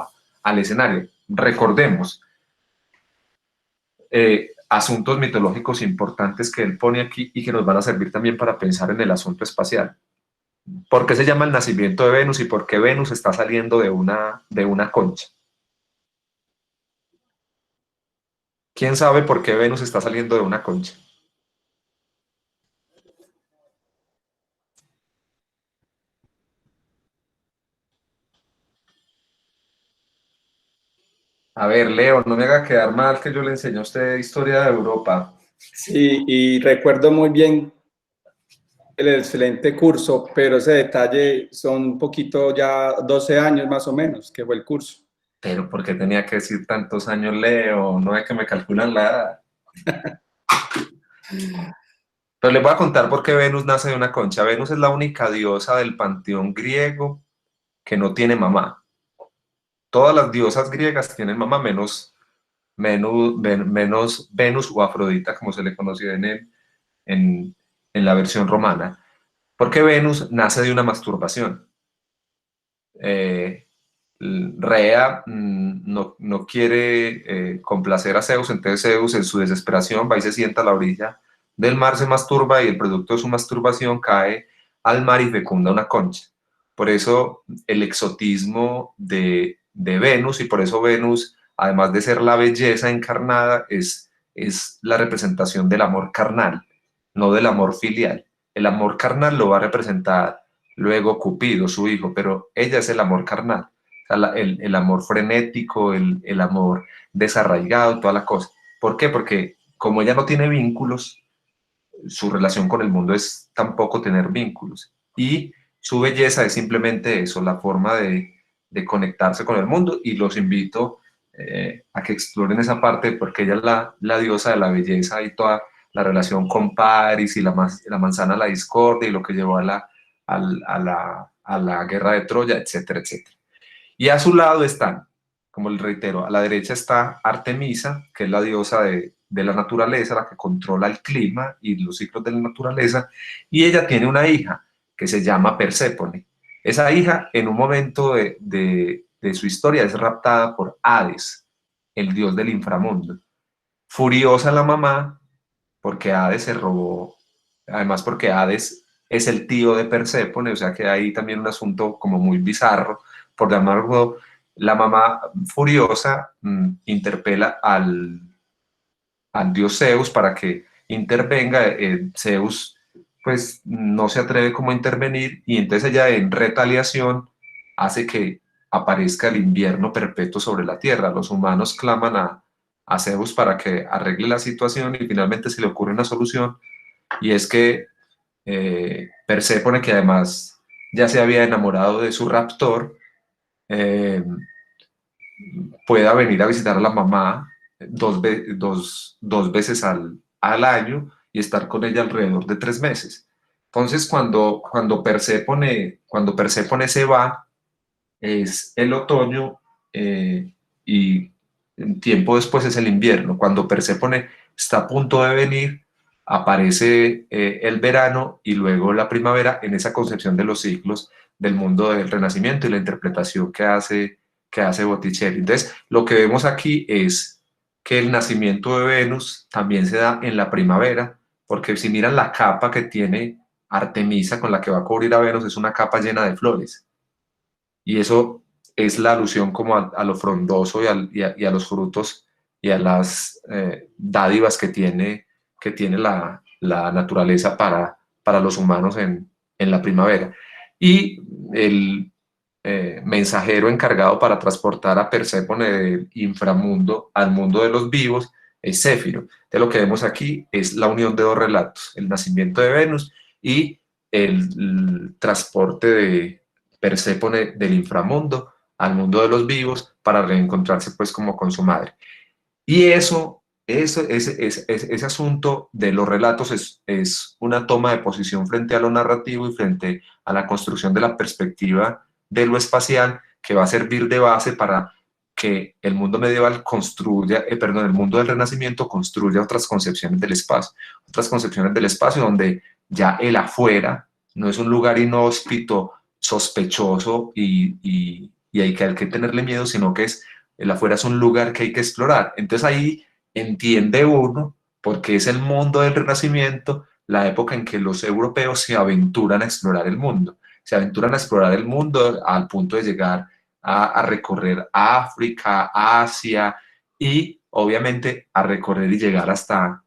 al escenario. Recordemos asuntos mitológicos importantes que él pone aquí y que nos van a servir también para pensar en el asunto espacial. ¿Por qué se llama el nacimiento de Venus y por qué Venus está saliendo de una concha? ¿Quién sabe por qué Venus está saliendo de una concha? A ver, Leo, no me haga quedar mal que yo le enseñé a usted historia de Europa. Sí, y recuerdo muy bien el excelente curso, pero ese detalle son un poquito ya 12 años más o menos que fue el curso. Pero ¿por qué tenía que decir tantos años, Leo? No es que me calculan la edad. Pero les voy a contar por qué Venus nace de una concha. Venus es la única diosa del panteón griego que no tiene mamá. Todas las diosas griegas tienen mamá, menos Venus o Afrodita, como se le conocía en la versión romana. Porque Venus nace de una masturbación. Rea no quiere complacer a Zeus, entonces Zeus en su desesperación va y se sienta a la orilla del mar, se masturba, y el producto de su masturbación cae al mar y fecunda una concha. Por eso el exotismo de Venus, y por eso Venus, además de ser la belleza encarnada, es la representación del amor carnal, no del amor filial. El amor carnal lo va a representar luego Cupido, su hijo, pero ella es el amor carnal. sea, el amor frenético, el amor desarraigado, toda la cosa. ¿Por qué? Porque como ella no tiene vínculos, su relación con el mundo es tampoco tener vínculos. Y su belleza es simplemente eso, la forma de conectarse con el mundo. Y los invito a que exploren esa parte, porque ella es la diosa de la belleza y toda la relación con Paris y la manzana de la discordia y lo que llevó a la guerra de Troya, etcétera, etcétera. Y a su lado están, como les reitero, a la derecha está Artemisa, que es la diosa de la naturaleza, la que controla el clima y los ciclos de la naturaleza, y ella tiene una hija que se llama Perséfone. Esa hija, en un momento de su historia, es raptada por Hades, el dios del inframundo. Furiosa la mamá, porque Hades se robó, además porque Hades es el tío de Perséfone, o sea que hay también un asunto como muy bizarro, por llamarlo. La mamá furiosa interpela al dios Zeus para que intervenga. Zeus pues no se atreve como a intervenir, y entonces ella en retaliación hace que aparezca el invierno perpetuo sobre la tierra. Los humanos claman a Zeus para que arregle la situación, y finalmente se le ocurre una solución, y es que Perséfone, que además ya se había enamorado de su raptor, pueda venir a visitar a la mamá dos veces al año y estar con ella alrededor de 3 meses. Entonces, cuando Perséfone se va, es el otoño, y tiempo después es el invierno. Cuando Perséfone está a punto de venir, aparece el verano y luego la primavera, en esa concepción de los ciclos del mundo del Renacimiento y la interpretación que hace Botticelli. Entonces, lo que vemos aquí es que el nacimiento de Venus también se da en la primavera, porque si miran la capa que tiene Artemisa con la que va a cubrir a Venus, es una capa llena de flores. Y eso es la alusión como a lo frondoso y a los frutos y a las dádivas que tiene la naturaleza para los humanos en la primavera. Y el mensajero encargado para transportar a Perséfone del inframundo al mundo de los vivos es Céfiro. De lo que vemos aquí es la unión de dos relatos: el nacimiento de Venus y el transporte de Perséfone del inframundo al mundo de los vivos para reencontrarse pues como con su madre. Y ese asunto de los relatos es una toma de posición frente a lo narrativo y frente a la construcción de la perspectiva de lo espacial, que va a servir de base para que el mundo medieval el mundo del Renacimiento construya otras concepciones del espacio donde ya el afuera no es un lugar inhóspito, sospechoso y hay que tenerle miedo, sino que el afuera es un lugar que hay que explorar. Entonces ahí entiende uno por qué es el mundo del Renacimiento, la época en que los europeos se aventuran a explorar el mundo. Se aventuran a explorar el mundo al punto de llegar a recorrer África, Asia y obviamente a recorrer y llegar hasta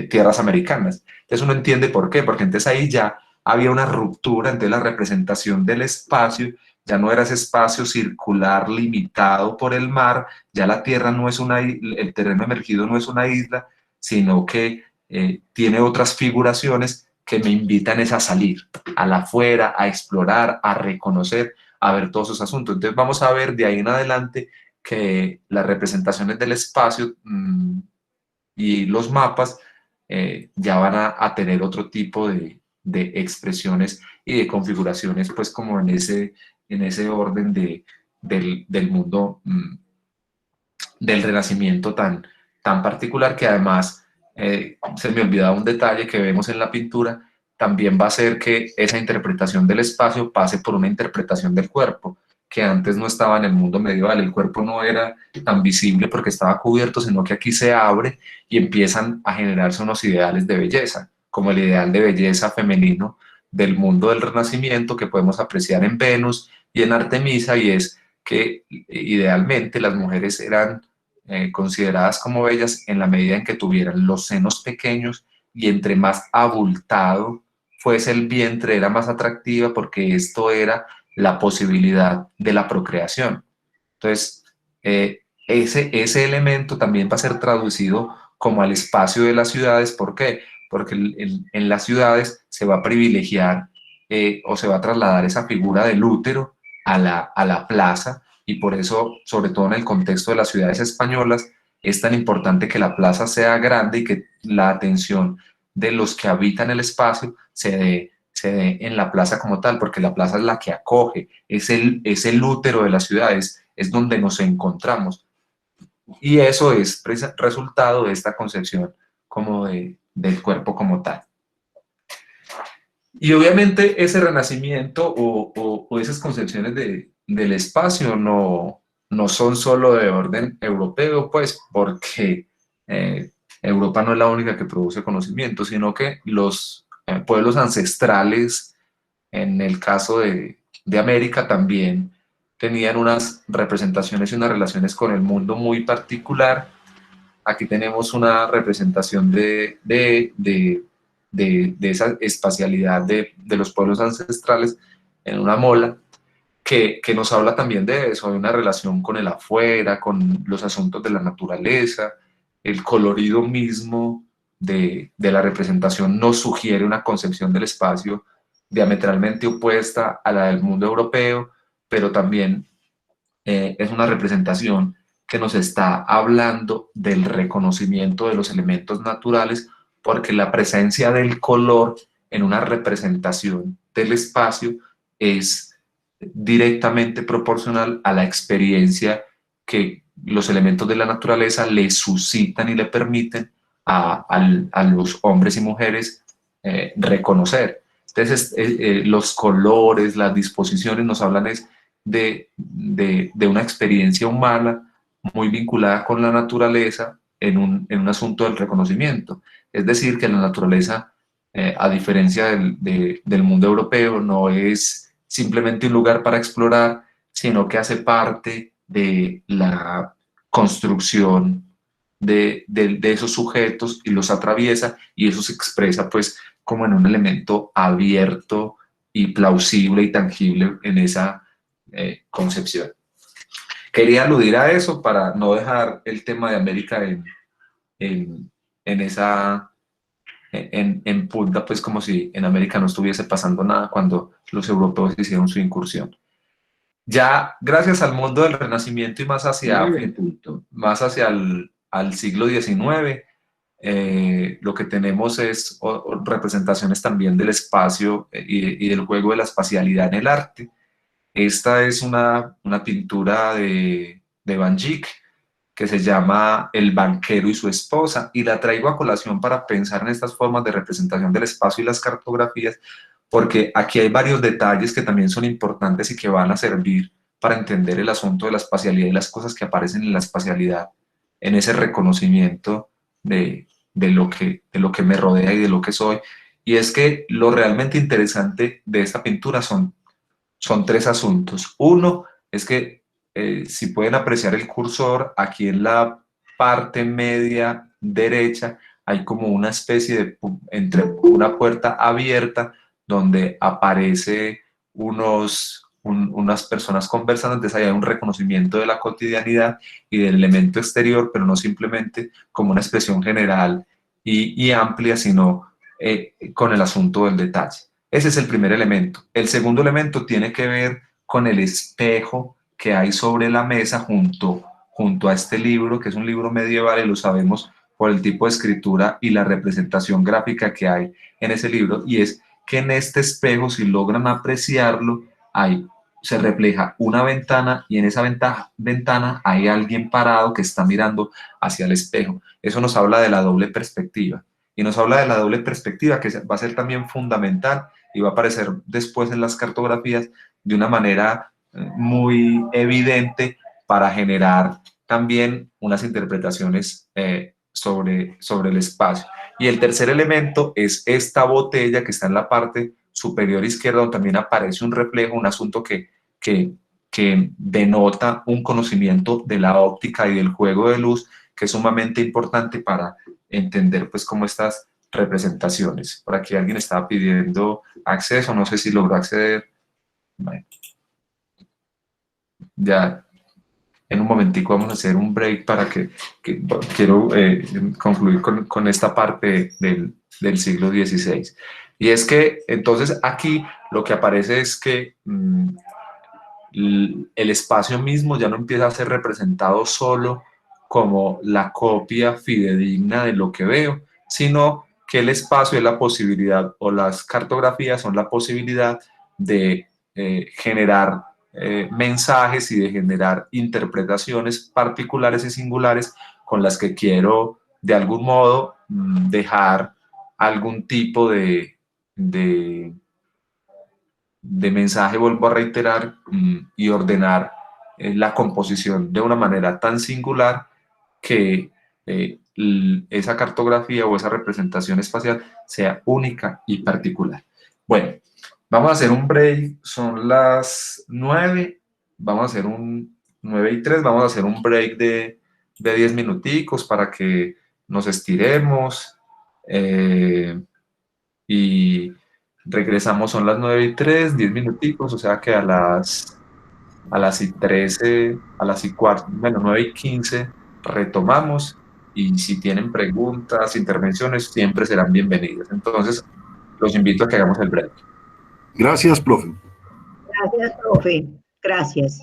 tierras americanas. Entonces uno entiende por qué, porque entonces ahí ya había una ruptura entre la representación del espacio. Ya no era ese espacio circular limitado por el mar, ya la tierra no es el terreno emergido no es una isla, sino que tiene otras figuraciones que me invitan a salir a la afuera, a explorar, a reconocer, a ver todos esos asuntos. Entonces vamos a ver de ahí en adelante que las representaciones del espacio y los mapas ya van a tener otro tipo de expresiones y de configuraciones, pues como en ese orden del mundo del Renacimiento tan particular, que además se me olvidaba un detalle que vemos en la pintura. También va a ser que esa interpretación del espacio pase por una interpretación del cuerpo, que antes no estaba en el mundo medieval. El cuerpo no era tan visible porque estaba cubierto, sino que aquí se abre y empiezan a generarse unos ideales de belleza, como el ideal de belleza femenino del mundo del Renacimiento, que podemos apreciar en Venus y en Artemisa, y es que idealmente las mujeres eran consideradas como bellas en la medida en que tuvieran los senos pequeños, y entre más abultado fuese el vientre era más atractiva, porque esto era la posibilidad de la procreación. Entonces, ese elemento también va a ser traducido como al espacio de las ciudades. ¿Por qué? Porque en las ciudades se va a privilegiar o se va a trasladar esa figura del útero a la plaza, y por eso, sobre todo en el contexto de las ciudades españolas, es tan importante que la plaza sea grande y que la atención de los que habitan el espacio se dé en la plaza como tal, porque la plaza es la que acoge, es el útero de las ciudades, es donde nos encontramos. Y eso es resultado de esta concepción como del cuerpo como tal. Y obviamente ese renacimiento o esas concepciones del espacio no son solo de orden europeo, pues, porque Europa no es la única que produce conocimiento, sino que los pueblos ancestrales, en el caso de América, también tenían unas representaciones y unas relaciones con el mundo muy particular. Aquí tenemos una representación de esa espacialidad de los pueblos ancestrales en una mola, que nos habla también de eso, de una relación con el afuera, con los asuntos de la naturaleza. El colorido mismo de la representación nos sugiere una concepción del espacio diametralmente opuesta a la del mundo europeo, pero también es una representación que nos está hablando del reconocimiento de los elementos naturales, porque la presencia del color en una representación del espacio es directamente proporcional a la experiencia que los elementos de la naturaleza le suscitan y le permiten a los hombres y mujeres reconocer. Entonces, los colores, las disposiciones nos hablan de una experiencia humana muy vinculada con la naturaleza en un asunto del reconocimiento. Es decir, que la naturaleza, a diferencia del mundo europeo, no es simplemente un lugar para explorar, sino que hace parte de la construcción de esos sujetos y los atraviesa, y eso se expresa pues como en un elemento abierto y plausible y tangible en esa concepción. Quería aludir a eso para no dejar el tema de América en punta, pues como si en América no estuviese pasando nada cuando los europeos hicieron su incursión. Ya gracias al mundo del Renacimiento y más hacia al siglo XIX, lo que tenemos es representaciones también del espacio y del juego de la espacialidad en el arte. Esta es una pintura de Van Dyck que se llama El banquero y su esposa, y la traigo a colación para pensar en estas formas de representación del espacio y las cartografías, porque aquí hay varios detalles que también son importantes y que van a servir para entender el asunto de la espacialidad y las cosas que aparecen en la espacialidad, en ese reconocimiento de lo que me rodea y de lo que soy. Y es que lo realmente interesante de esta pintura son tres asuntos. Uno es que, si pueden apreciar el cursor, aquí en la parte media derecha hay como una especie de, entre una puerta abierta donde aparece unas personas conversando. Entonces ahí hay un reconocimiento de la cotidianidad y del elemento exterior, pero no simplemente como una expresión general y amplia, sino con el asunto del detalle. Ese es el primer elemento. El segundo elemento tiene que ver con el espejo que hay sobre la mesa junto a este libro, que es un libro medieval, y lo sabemos por el tipo de escritura y la representación gráfica que hay en ese libro, y es que en este espejo, si logran apreciarlo, se refleja una ventana, y en esa ventana hay alguien parado que está mirando hacia el espejo. Eso nos habla de la doble perspectiva, y nos habla de la doble perspectiva que va a ser también fundamental y va a aparecer después en las cartografías de una manera muy evidente para generar también unas interpretaciones sobre el espacio. Y el tercer elemento es esta botella que está en la parte superior izquierda, donde también aparece un reflejo, un asunto que denota un conocimiento de la óptica y del juego de luz, que es sumamente importante para entender pues cómo estas representaciones. Por aquí alguien estaba pidiendo acceso, no sé si logró acceder. Bueno. ya en un momentico vamos a hacer un break para que quiero concluir con esta parte del siglo XVI. Y es que entonces aquí lo que aparece es que el espacio mismo ya no empieza a ser representado solo como la copia fidedigna de lo que veo, sino que el espacio es la posibilidad, o las cartografías son la posibilidad de generar mensajes y de generar interpretaciones particulares y singulares con las que quiero de algún modo dejar algún tipo de mensaje, vuelvo a reiterar, y ordenar la composición de una manera tan singular que esa cartografía o esa representación espacial sea única y particular. Bueno, vamos a hacer un break, son las 9, vamos a hacer un 9:03, vamos a hacer un break de 10 minuticos para que nos estiremos y regresamos, son las 9:03, 10 minuticos, o sea que a las 13, a las 4, bueno, 9:15 retomamos, y si tienen preguntas, intervenciones, siempre serán bienvenidas. Entonces, los invito a que hagamos el break. Gracias, profe. Gracias, profe. Gracias.